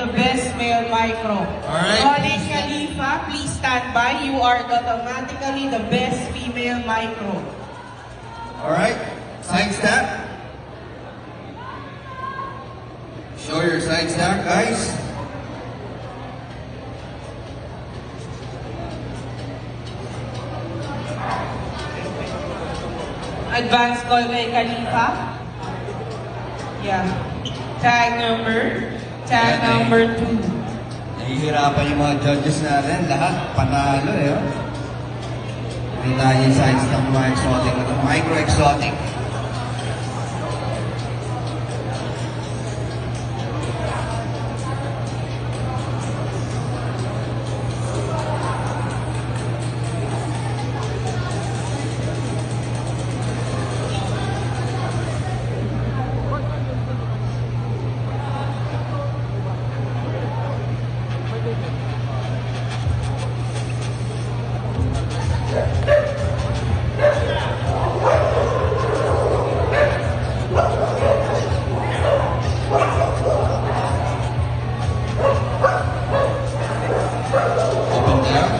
the best male micro. Alright. Colin Khalifa, please stand by. You are automatically the best female micro. Alright, side step. Show your side step, guys. Advance call kay Khalifa. Yeah. Tag number 2. Nahihirapan yung mga judges natin. Lahat panalo eh. Oh. Hindi tayo yung sides ng mga exotic na ito. Micro-exotic. Open down.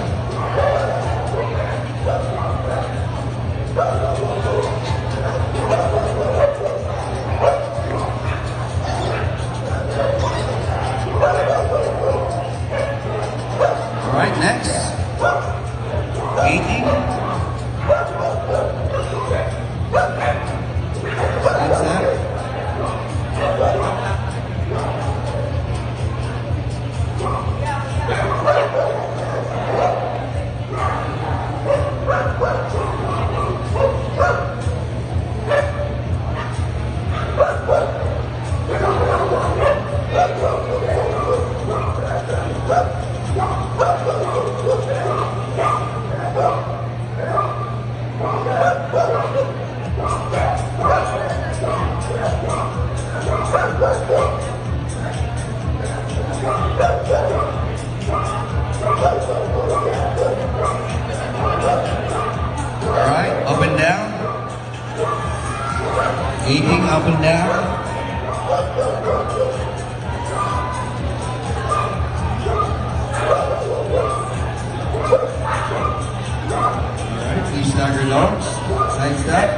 Alright, next. 80. That's that. Alright, up and down. Eating up and down. Alright, please snag your dogs. Side step.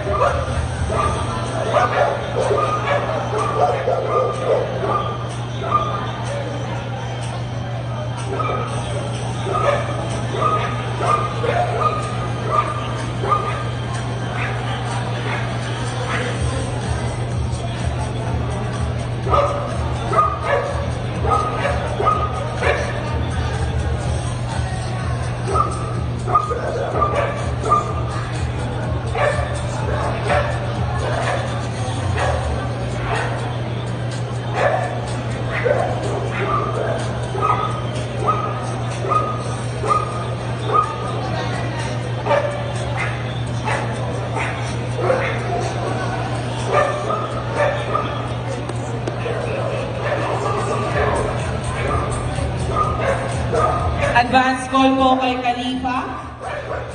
Advance call po kay Khalifa.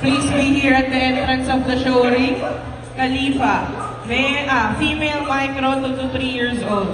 Please be here at the entrance of the show ring. Khalifa, female micro 2 to 3 years old.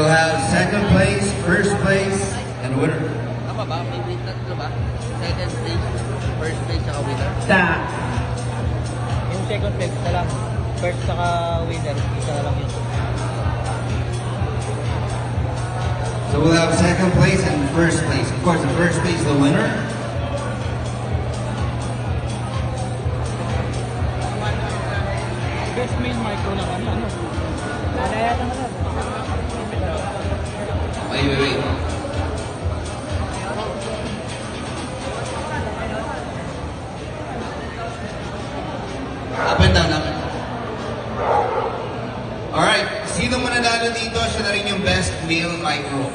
we'll have second place, first place, and winner. Tama ba? May tatlo ba? Second place, first place, saka winner. Yung second place na lang. First saka winner, isa na lang yun. So we'll have second place and first place. Of course, the first place, the winner. Best main micro lang ano. Kaya yata na lang. Wait. Up and down, up and down. Alright, sino mananalo dito? Siya na rin yung best male micro.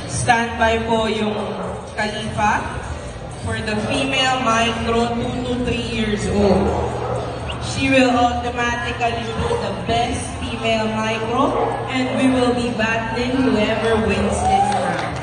Standby po yung Khalifa for the female micro 2 to 3 years old. She will automatically be the best female micro and we will be battling whoever wins this round.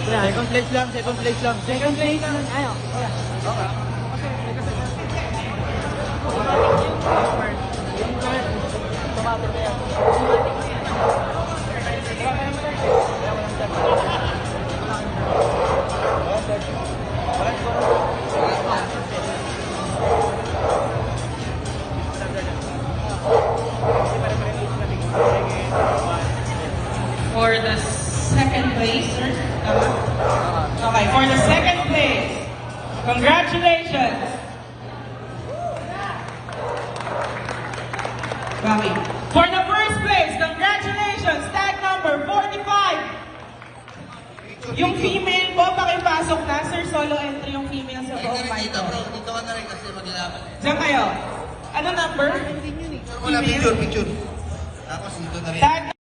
Second place lang, second place lang. Second place lang. Ayaw. For the second place, sir? Okay, for the second place, congratulations! Bobby. For the first place, congratulations! Tag number 45! Yung female po, pakipasok na. Sir, solo entry yung female sa buong Dito, micro. bro. Dito ka na rin kasi maglalaban. Diyan kayo. Ano number? Wala, picture. Tapos dito na rin. Tag